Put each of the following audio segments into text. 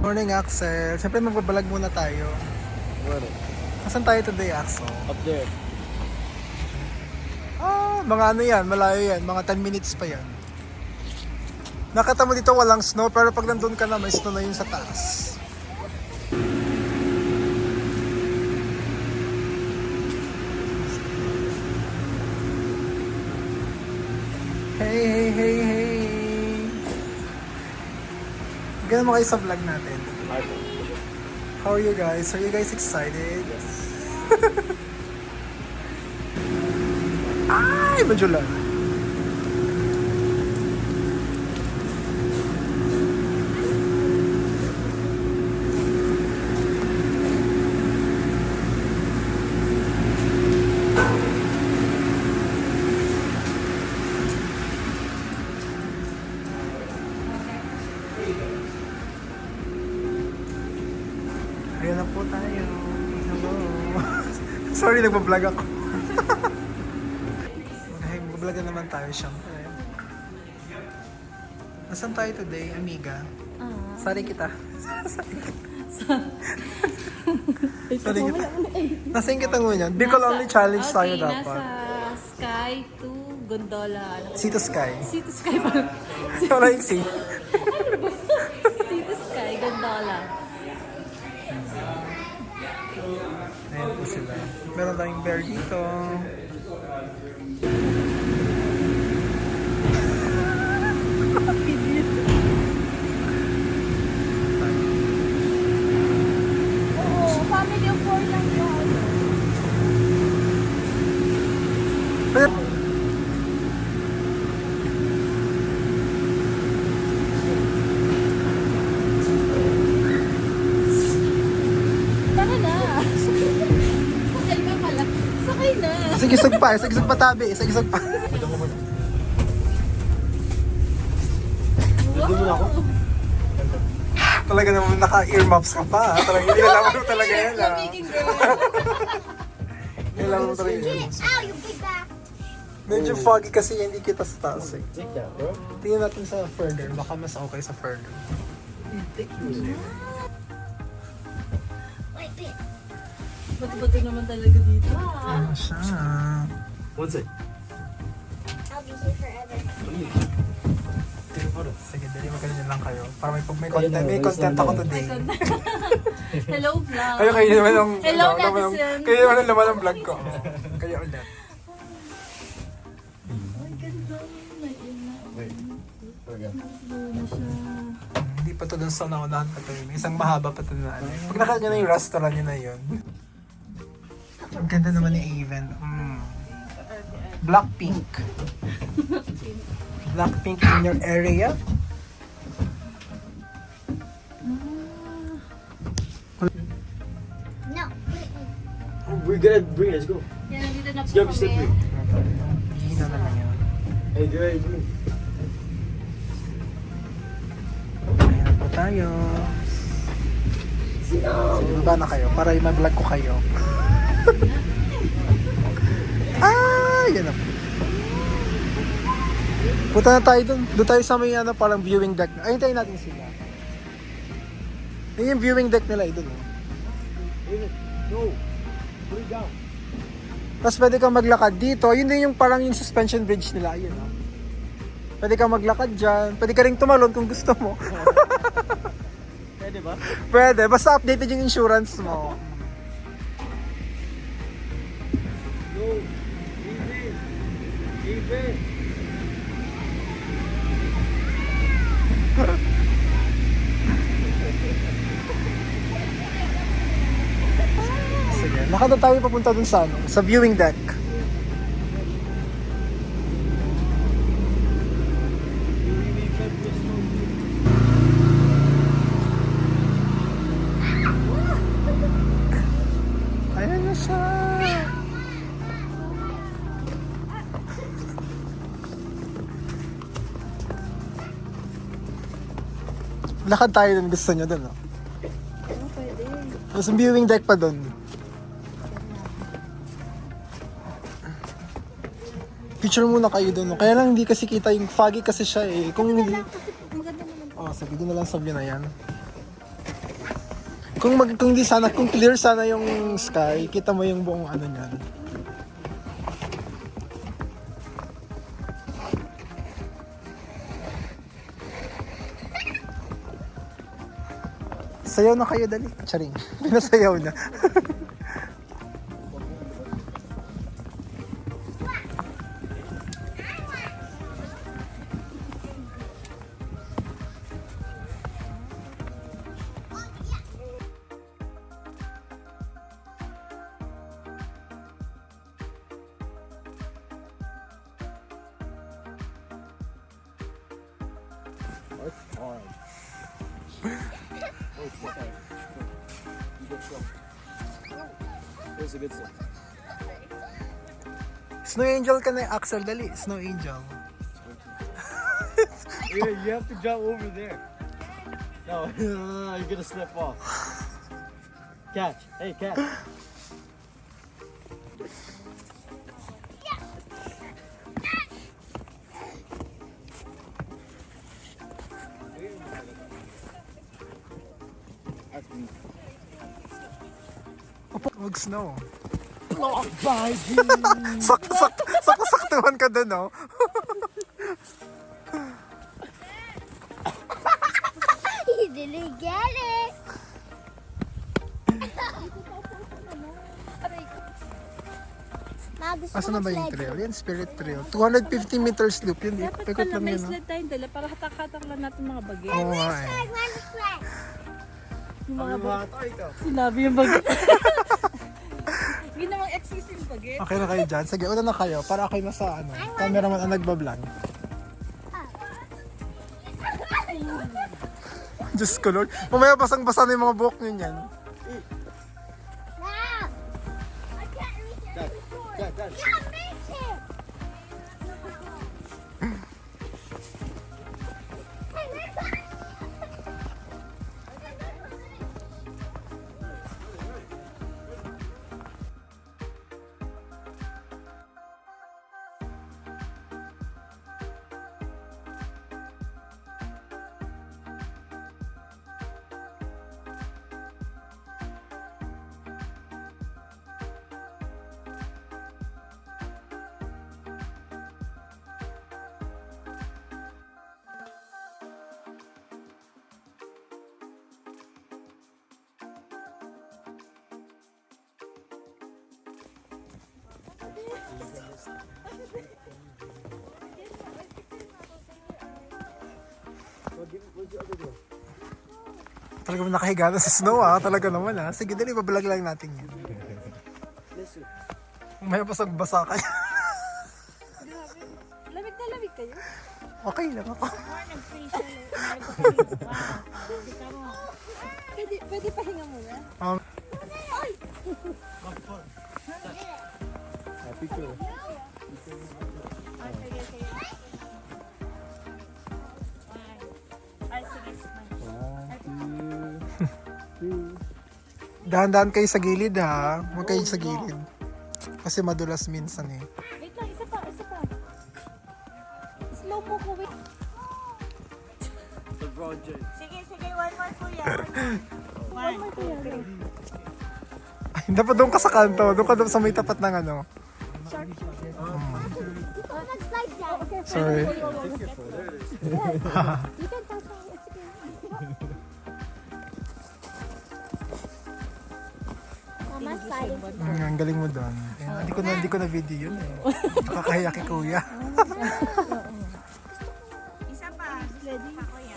Morning, Axel. Siyempre magbabalag muna tayo. Where? Nasaan tayo today, Axel? Up there. Mga ano yan, malayo yan. Mga 10 minutes pa yan. Nakita mo dito walang snow, pero pag nandun ka na, may snow na yun sa taas. Hey, hey, hey, hey. Ganun mo kayo sa vlog natin. How are you guys? Are you guys excited? Yes. Ay, medyo lang. Ayan na po tayo. Hello. Sorry, nagpa-vlog ako. Mag-vlog na naman tayo, syempre. Nasaan tayo today, amiga? Sari kita. Sari kita. Nasaan kita ngunyan? Bicol only challenge tayo dapat. Nasa Sky to Gondola. Sea to Sky. Sea to Sky ba? Wala yung sea. Sea to Sky, Gondola. Ayan po sila. Meron tayong bear dito. Oo, family of 4 lang yun. Tara na. Sakay ka pala. Sakay na. Isag-isag pa, isag-isag pa tabi, isag-isag pa. Hindi mo na ako. Talaga naman naka-earmuffs ka pa. Talaga hindi alam mo talaga yan. Lamigin girl. Hindi alam mo talaga yan. Ow, you big back. Medyo foggy kasi hindi kita sa taas eh. Take that, bro. Tingnan natin sa further. Baka mas okay sa further. Wait, bit. Bato-bato naman talaga dito. Ano siya? One sec. I'll be here forever. Take a photo. Sige, dali magaling lang kayo. Para may content. May content ako today. Hello, vlog. Ayun, kayo naman ang... Hello, laman ang- netizen. Kayo naman ang laman ng vlog ko. Kayo ulit. Ay, ganda. Wait. Forgot. Hindi pa to dun sa naunahan pa to. May isang mahaba pa to na ano. Pag nakita nyo na yung restaurant nyo na yun. Ang ganda naman ni Avon. Blackpink. Blackpink in your area. No. We're gonna bring it. Let's go. Yan, nandito na Let's po go, step kami. 3. Hihina naman yun. Hey, girl, hey, bring. Ayan na po tayo. So, baba na kayo para i-vlog ko kayo. Yan na po. Punta na tayo dun. Doon tayo sa may ano, parang viewing deck. Ay, hintayin natin sila. Yun yung viewing deck nila, doon. No. Put it down. Tapos pwede kang maglakad dito. Yun din yung parang yung suspension bridge nila. Ayun, oh. Pwede kang maglakad dyan. Pwede ka rin tumalon kung gusto mo. Pwede ba? Pwede. Basta updated yung insurance mo. No. Leave it. Leave it. Sige. Lakad na tayo papunta dun sa, ano, sa viewing deck. Ayan na siya. Lakad tayo dun, gusto nyo dun, no? Oo, pwede. Tapos yung viewing deck pa dun. Picture muna kayo dun, no? Kaya lang hindi kasi kita yung foggy kasi siya eh. Kung hindi... Maganda naman. Oh, sabi ko na lang sa view na yan. Kung di sana, kung clear sana yung sky, kita mo yung buong ano niyan. Sayaw na kayo, dali. Charing. Pinasayaw na. It's hard. Oh, it's okay. You get slow. Here's a good stuff. Snow Angel ka na, Axel, dali. Snow Angel. Yeah, you have to jump over there. No, you're gonna slip off. Catch. Hey, catch. That's me. Mag-snow. Blocked by G. Sakto-saktuhan ka dun, no? He didn't get it. Ma, gusto Asa ko na ba yung mag-sled. trail? Yan, Spirit Trail. 250 meters loop yun. Dapat Pekot pala lang may yun, no? sled tayong dala para hatak-hatak lang natin mga bagay. Oo nga eh. I want to sled. Yung mga Ano bagay. ba? Ikaw. Sinabi yung bagay. Hindi namang exist yung bagay. Okay na kayo dyan. Sige, una na kayo. Para kayo nasa ano. Cameraman ang nagbablog. Diyos ko Lord. Mamaya basang-basa na yung mga buhok nyo yan. No. I can't reach it. Catch. Can't reach it. Talaga mo nakahiga na sa snow ah. Talaga naman ah. Sige, dali, babalag lang natin yan. Listen. Mamaya basang-basa kayo. Lamig na lamig kayo. Okay lang ako. Pwede pahinga muna. Happy to. Ay, sige, sige. Ay, sige, sige. 1, 2, 3. Dahan-dahan kayo sa gilid ha. Huwag kayo sa gilid. Kasi madulas minsan eh. Wait lang, isa pa, isa pa. Slow mo ko, wait. LeBron James. Sige, sige, one more kuya. One more kuya. Ay, dapat doon ka sa kanto. Doon ka doon sa may tapat ng ano. Oh, mag-slide down. Okay, Sorry. you can touch me. It's okay. Mama, sliding. Ang galing mo doon. Hindi ko na video yun eh. Nakakahiya kay kuya. Isa pa. Ready? Pa, kuya.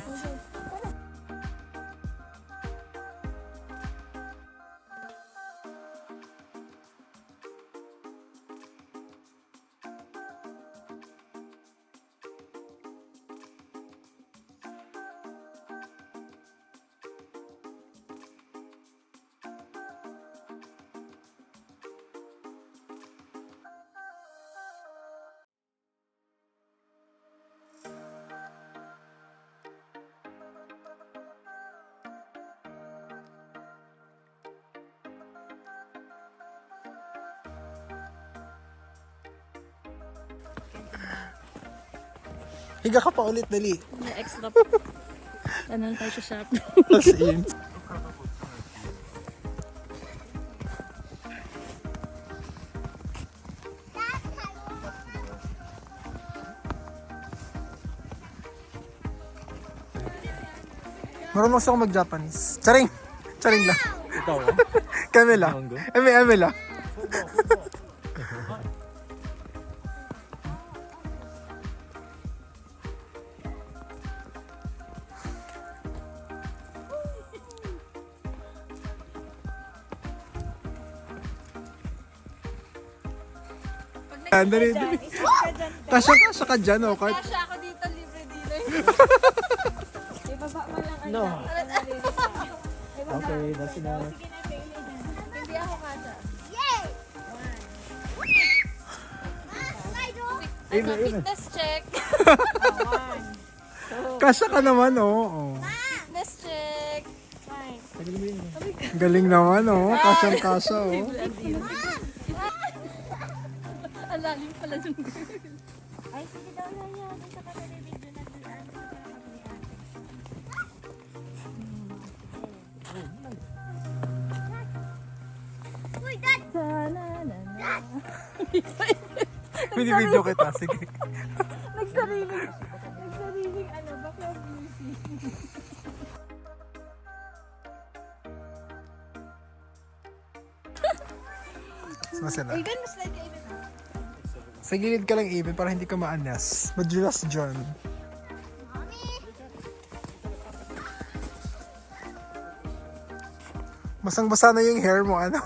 Higa ka pa ulit, dali. May extra. Ano tayo sa shop? As in. Marunong kasi ako mag-Japanese. Charing! Charing lang. Ikaw, Camila. Mango? Emila. Dali. Kasya ka dyan, oh. Kahit Kasha ako dito, libre dito. Ibaba mo lang ang No. Okay, that's enough. Hindi ako kasha. Yay! Slide off. Even. Fitness check. kasya ka naman, oh. Fitness check. Fine. Galing naman, oh. Kasyang-kasya, oh. Ang lalim pala yung Ay, sige daw na yan. Sa kanila video na dulaan. Uy, Dad! Binibidyo kita, sige. Nagsariling bakla busy. Masaya. Even, mas like even. Sa gilid ka lang, even, para hindi ka maanas. Madulas dyan. Basang-basa na yung hair mo, ano?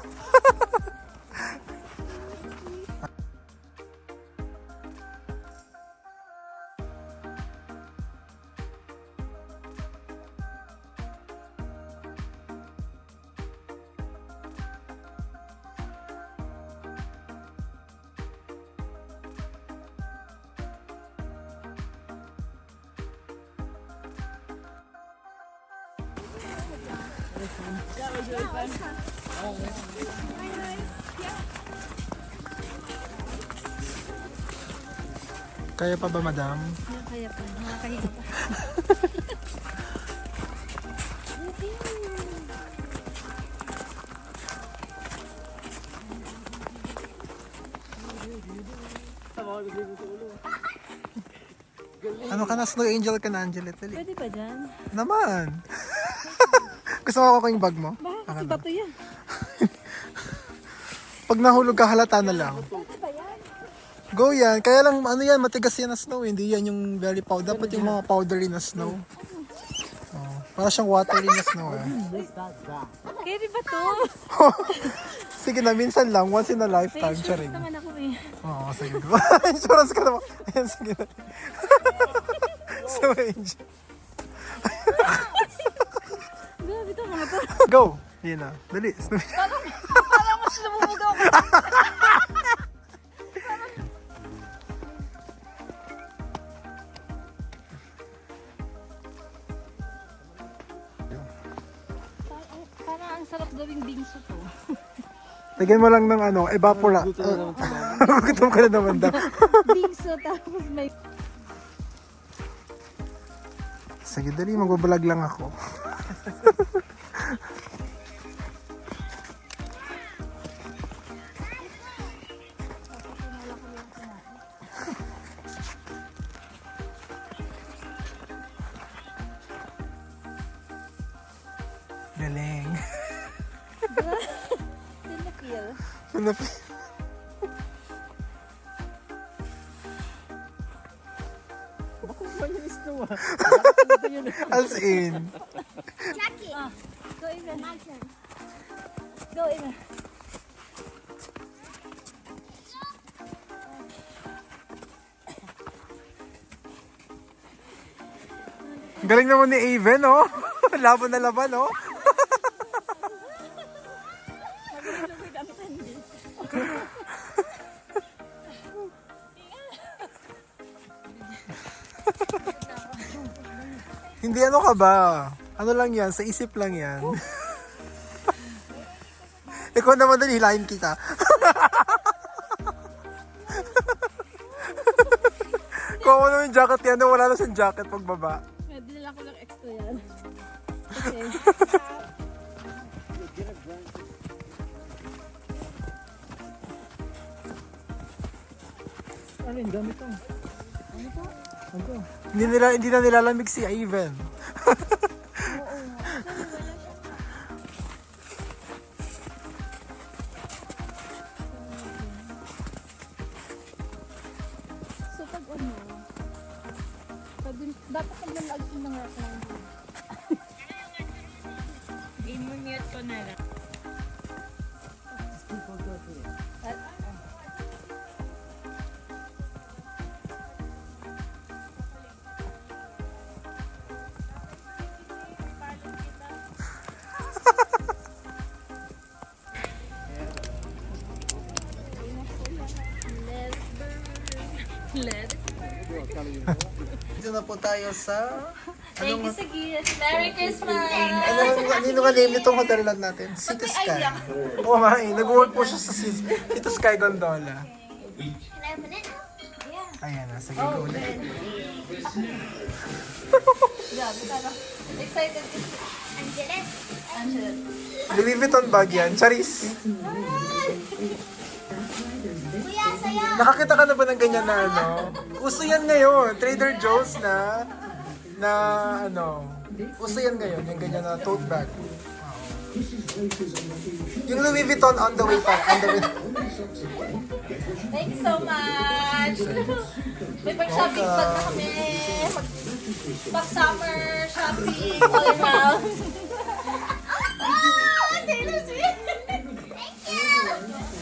Kaya pa ba, madam? Kaya pa, nakakahiya pa. Ano ka na? Snow angel ka na, Angelet? Dali. Pwede ba dyan? Naman! Gusto mo ako yung bag mo? Baka kasi bato yan. Pag nahulog ka, halata na lang. Go yan. Kaya lang, ano yan, matigas yan na snow. Hindi yan yung very powder. Dapat yung mga powdery na snow. Oh, para siyang watery na snow. Eh. Carry ba to? Sige na, minsan lang. Once in a lifetime. May Charing. insurance naman ako eh. Oo, sige. Insurance ka naman. Ayan, sige na. So, angel. Grabe to, mga to. Go! Yun na. Dali. Snow. Parang mas lumumugaw ako. Parang ang sarap gawing bingso to. Lagyan mo lang ng ano, evapora. Gutom ka na naman daw. Bingso tapos may... Sige, dali. Magbabalag lang ako. Galing. Pinapil. As in. Jackie. Go in there. My turn. Go in there. Galing naman ni Aven, oh. Laban na laban, oh. Hindi, ano ka ba? Ano lang yan? Sa isip lang yan. Ikaw naman din, hilahin kita. Kung ako naman yung jacket yan, wala na siyang jacket pagbaba. Dinala ko lang extra yan. Okay. Ano yung gamit to? Hindi na nilalamig si Ivan. Oo naman lagi ng rock lang. I-mute ko na lang. Dito na po tayo sa... Thank you sa gift. Merry Christmas! Ano nga name nitong hotel lang natin? City Sky. Oo nga eh. Nag-work po siya sa City Sky Gondola. Ayan na. Sige, go ulit. Excited ka. Angeles. Louis Vuitton bag yan. Charis. Kuya, saya! Nakakita ka na ba ng ganyan na ano? Uso yan ngayon. Trader Joe's na ano. Uso yan ngayon. Yung ganyan na tote bag. Yung Louis Vuitton on the way pa. On the way. Thank you so much! May pag-shopping bag na kami. Pag-summer shopping all around. Taylor Swift! Thank you!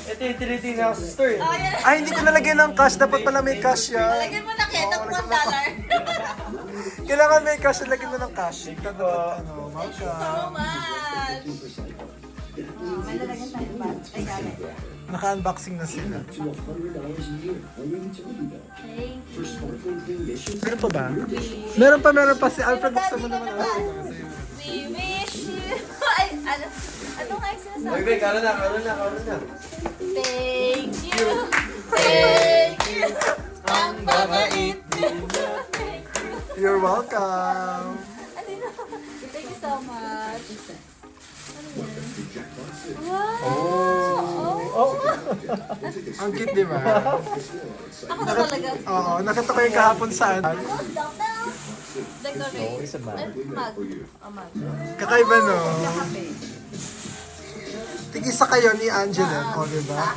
Ito yung tinitingnan ko sa store. Oh, yan. Ay, hindi ko nalagyan ng cash. Dapat pala may cash yan. Lagyan mo na kaya ng $1. Kailangan may cash. Lagyan mo ng cash. Dapat ano, So welcome. much! May lalagyan tayo ba? Ay, gamit. Naka-unboxing na sila. Meron pa ba? Meron pa. Si Alfred, buksan mo naman. We wish you... Ay, ano nga yung sinasabi? Okay, karo na. Thank you! Thank you! Ang babait! You're welcome. Thank you so much. Wow! Oh. Ang cute, di ba? Ako na talaga. Oo, nakita ko yung kahapon sa ano. Decorate. Ay, mag. Oh, mag. Kakaiba, no? Tig-isa kayo ni Angela. O, di ba?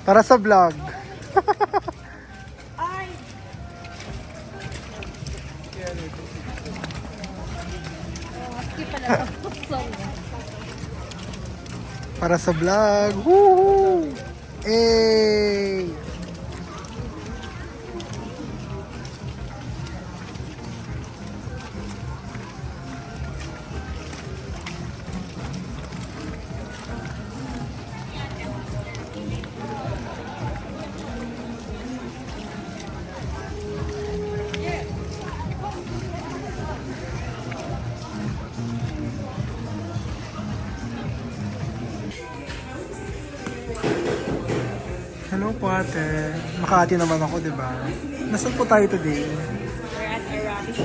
Para sa vlog. Skip pala ito. Sorry. Para sa vlog. Woohoo! Hey! Hello po ate. Makati naman ako, di ba? Nasaan po tayo today? We're at Arabic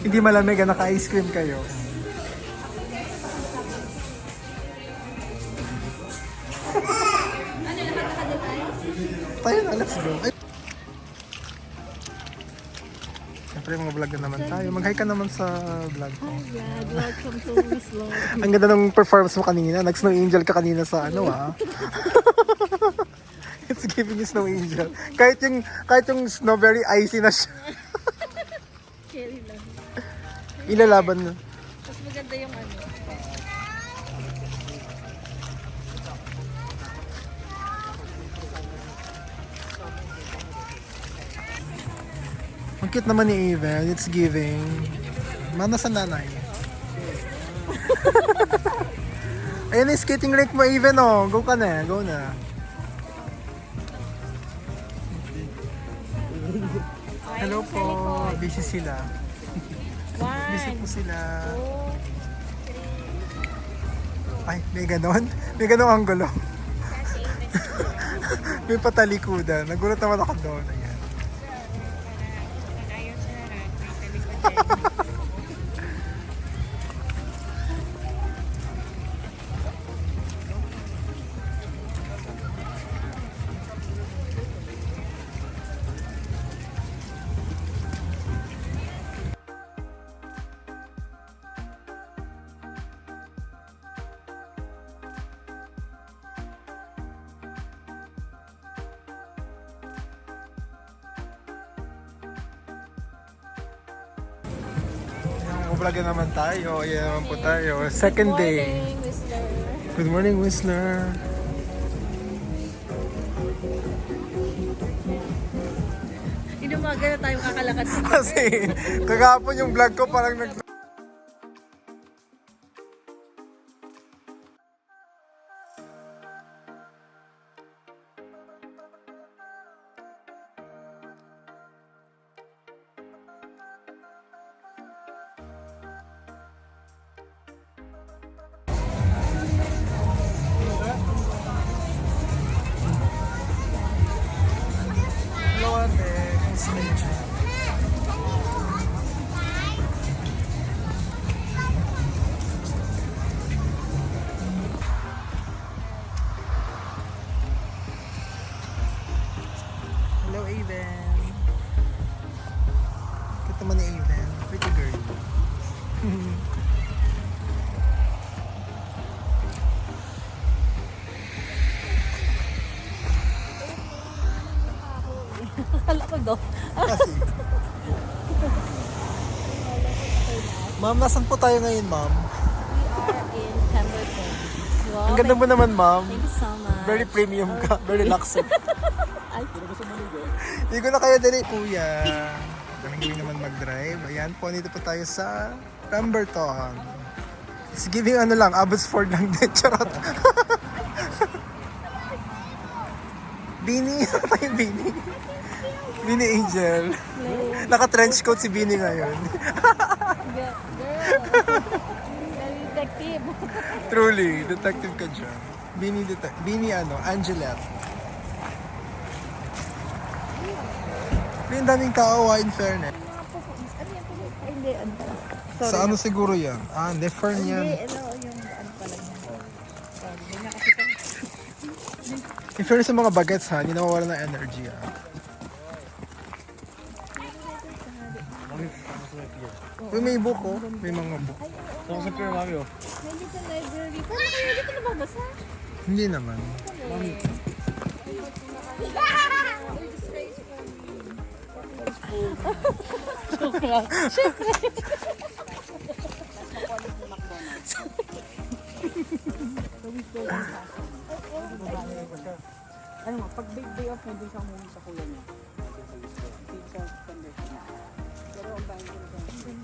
Hindi malamig, naka-ice cream kayo. Tayo na, let's go. Ay. Siyempre mga vlog na naman tayo. Mag-hi ka naman sa vlog ko. God, welcome to Miss Lord. Ang ganda ng performance mo kanina. Nag-snow angel ka kanina sa ano It's giving you snow angel. Kahit yung snow very icy na siya. Cherry lang. Ilalaban na. Mas maganda yung ano. Ang cute naman ni Even. It's giving. Mana sa nanay. Ayan yung skating rink mo, Even, oh. Go ka na. Go na. Hello po. Busy sila. Busy po sila. Ay, may ganon. May ganong anggulo. May patalikudan. Nagulat naman ako doon. Ayan. Ayaw sa harap. May talikod din. Nag-vlog na naman tayo. Ayan naman po tayo. Second day. Morning, Whistler. Good morning, Whistler. Inumaga na tayo kakalakad. Kasi, kagapon yung vlog ko parang nag... Hello, ate. Nice to meet you. Hello, Aven. Kita mo ni Aven. Pretty girl. Akala ko do. Kasi. Ma'am, nasan po tayo ngayon, ma'am? We are in Pemberton. Wow, Ang ganda mo naman, ma'am. thank you so much. Very premium ka. Very luxury. Ay, Hindi ko na kayo dali. Kuya, galing naman mag-drive. Ayan po, dito po tayo sa Pemberton. It's giving ano lang, Abbotsford lang din. Charot. Bini. Ano yung Bini? Bini Angel. Naka-trench coat si Bini ngayon. girl. Detective. Truly, detective ka dyan. Bini ano, Angelette. Yung daming tao, in fairness. Ano yan? Ay, hindi. Ano pala? Sa ano siguro yan? Ah, Nefern yan. Hindi, ano yung ano pala niya. Sorry, hindi niya kasi ito. In fairness sa mga bagets ha, hindi nawawala ng energy ha. Uy, may book oh. May mga book. Saan sa pier, mami, oh? May little library. Paano kayo dito nababasa? Hindi naman. Joke lang. Siyempre. Ano mo, pag day off mo, din siya umuwi sa kuya niya. Hindi siya conversion na. Pero ang bahay ko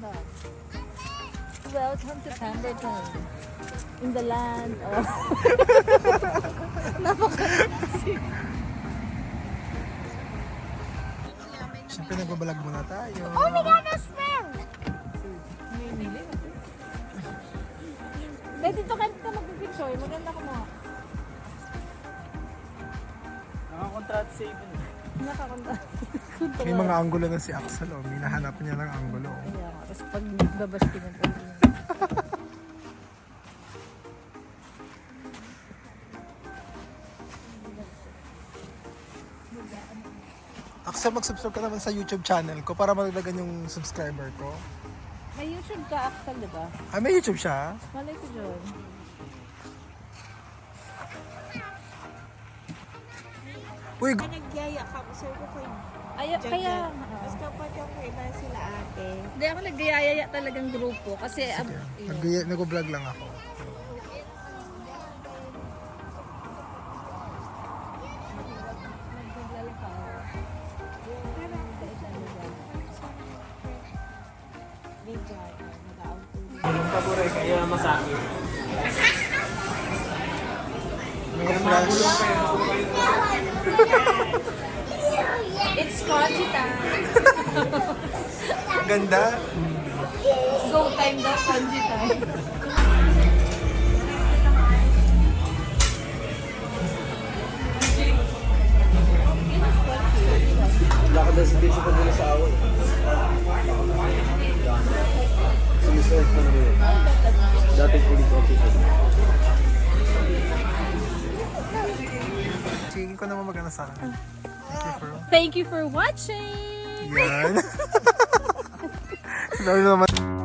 na. Welcome to Pemberton. In the land of... Siyempre nagbabalag muna tayo. Oh my God, that's friend! Dahil dito ka mag-picture. Maganda ko mo. Nakakontract sa even. Nakakunta. May mga anggulo na si Axel oh. May nahanap niya ng anggulo oh. Kaya nga. Tapos pag babash ko ng Axel, mag-subscribe ka naman sa YouTube channel ko para madagdagan yung subscriber ko. May YouTube ka, Axel, di ba? Ah, may YouTube siya? Malay ko dyan. Uy, Nagyaya ka po, sir ko kayo. Ay, kaya... Tapos kapag yung iba sila ate. Hindi ako nagyayaya talagang grupo kasi... nag-vlog lang ako. Paboray kaya masakit. Mga flash. It's crunchy time. Ganda. Go time daw, crunchy time. Lakad na si Bishop pa din sa awal. Sumisort pa na rin. Dating police officer. Sige ko naman magana sa akin. Thank you for watching! Yan. Sabi naman.